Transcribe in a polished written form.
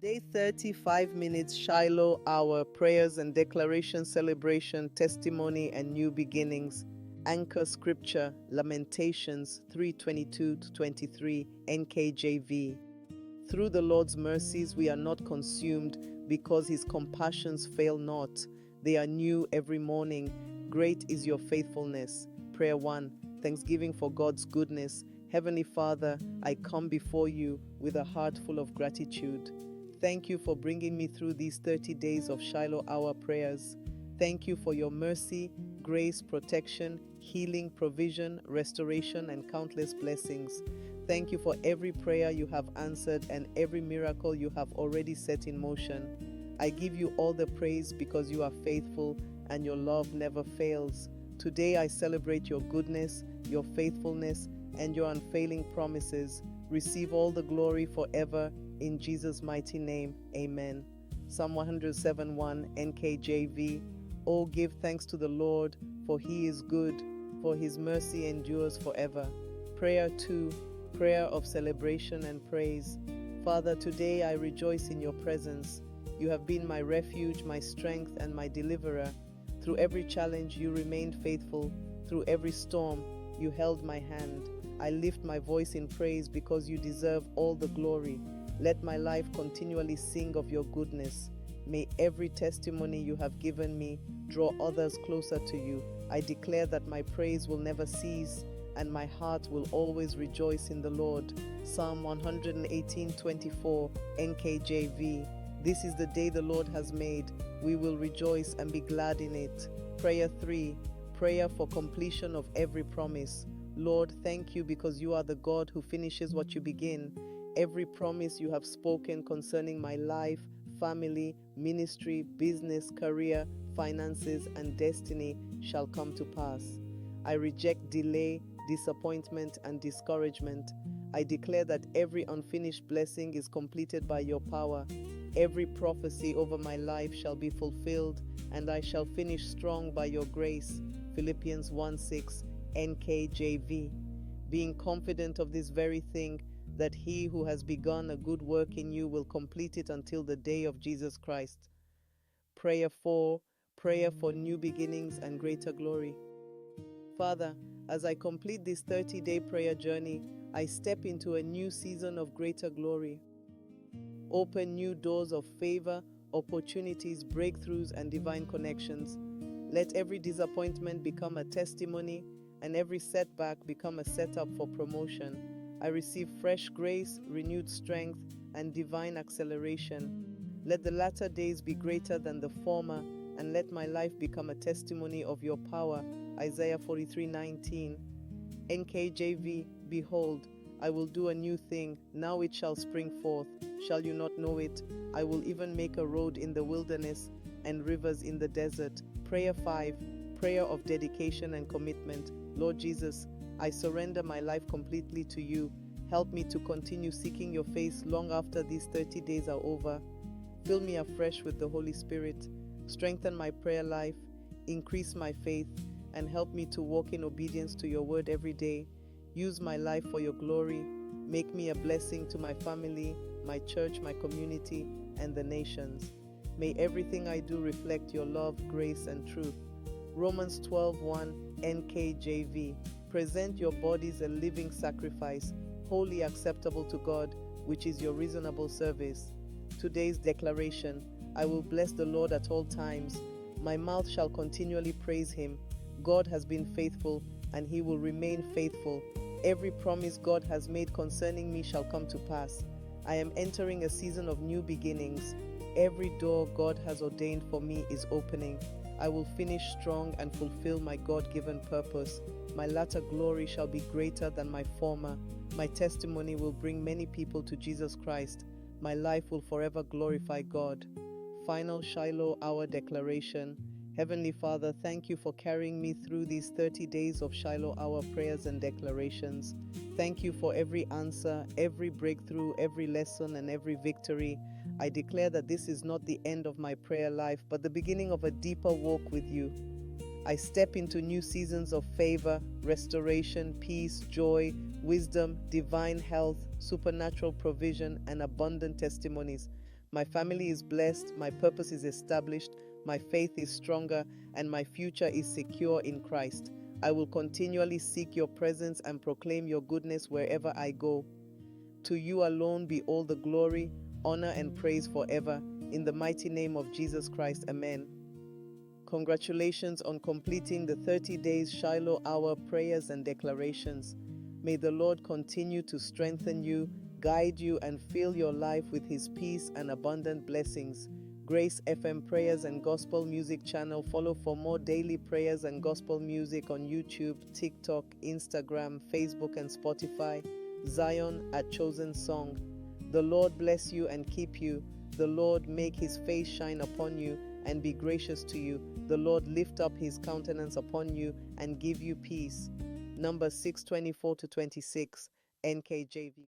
Day 35 minutes Shiloh hour prayers and declaration celebration testimony and new beginnings. Anchor scripture Lamentations 3:22 to 23 NKJV. Through the Lord's mercies we are not consumed because his compassions fail not. They are new every morning. Great is your faithfulness. Prayer 1. Thanksgiving for God's goodness. Heavenly Father, I come before you with a heart full of gratitude. Thank you for bringing me through these 30 days of Shiloh Hour prayers. Thank you for your mercy, grace, protection, healing, provision, restoration, and countless blessings. Thank you for every prayer you have answered and every miracle you have already set in motion. I give you all the praise because you are faithful and your love never fails. Today I celebrate your goodness, your faithfulness, and your unfailing promises. Receive all the glory forever. In Jesus' mighty name, amen. Psalm 107:1 NKJV. Oh, give thanks to the Lord, for he is good, for his mercy endures forever. Prayer 2, prayer of celebration and praise. Father, today I rejoice in your presence. You have been my refuge, my strength, and my deliverer. Through every challenge, you remained faithful. Through every storm, you held my hand. I lift my voice in praise because you deserve all the glory. Let my life continually sing of your goodness. May every testimony you have given me draw others closer to you. I declare that my praise will never cease and my heart will always rejoice in the Lord. Psalm 118:24 NKJV. This is the day the Lord has made. We will rejoice and be glad in it. Prayer 3, prayer for completion of every promise. Lord, thank you because you are the God who finishes what you begin. Every promise you have spoken concerning my life, family, ministry, business, career, finances, and destiny shall come to pass. I reject delay, disappointment, and discouragement. I declare that every unfinished blessing is completed by your power. Every prophecy over my life shall be fulfilled, and I shall finish strong by your grace. Philippians 1:6 NKJV. Being confident of this very thing, that he who has begun a good work in you will complete it until the day of Jesus Christ. Prayer 4, prayer for new beginnings and greater glory. Father, as I complete this 30-day prayer journey, I step into a new season of greater glory. Open new doors of favor, opportunities, breakthroughs, and divine connections. Let every disappointment become a testimony and every setback become a setup for promotion. I receive fresh grace, renewed strength, and divine acceleration. Let the latter days be greater than the former, and let my life become a testimony of your power. Isaiah 43:19. NKJV. Behold, I will do a new thing. Now it shall spring forth. Shall you not know it? I will even make a road in the wilderness and rivers in the desert. Prayer 5, prayer of dedication and commitment. Lord Jesus, I surrender my life completely to you. Help me to continue seeking your face long after these 30 days are over. Fill me afresh with the Holy Spirit. Strengthen my prayer life, increase my faith, and help me to walk in obedience to your word every day. Use my life for your glory. Make me a blessing to my family, my church, my community, and the nations. May everything I do reflect your love, grace, and truth. Romans 12:1 NKJV. Present your bodies a living sacrifice, wholly acceptable to God, which is your reasonable service. Today's declaration: I will bless the Lord at all times. My mouth shall continually praise him. God has been faithful, and he will remain faithful. Every promise God has made concerning me shall come to pass. I am entering a season of new beginnings. Every door God has ordained for me is opening. I will finish strong and fulfill my God-given purpose. My latter glory shall be greater than my former. My testimony will bring many people to Jesus Christ. My life will forever glorify God. Final Shiloh Hour Declaration. Heavenly Father, thank you for carrying me through these 30 days of Shiloh Hour prayers and declarations. Thank you for every answer, every breakthrough, every lesson, and every victory. I declare that this is not the end of my prayer life, but the beginning of a deeper walk with you. I step into new seasons of favor, restoration, peace, joy, wisdom, divine health, supernatural provision, and abundant testimonies. My family is blessed, my purpose is established, my faith is stronger, and my future is secure in Christ. I will continually seek your presence and proclaim your goodness wherever I go. To you alone be all the glory, honor, and praise forever. In the mighty name of Jesus Christ, amen. Congratulations on completing the 30 days Shiloh Hour prayers and declarations. May the Lord continue to strengthen you, guide you, and fill your life with His peace and abundant blessings. Grace FM Prayers and Gospel Music channel. Follow for more daily prayers and gospel music on YouTube, TikTok, Instagram, Facebook, and Spotify. Zion, a chosen song. The Lord bless you and keep you. The Lord make His face shine upon you and be gracious to you. The Lord lift up His countenance upon you and give you peace. Numbers 6:24-26, NKJV.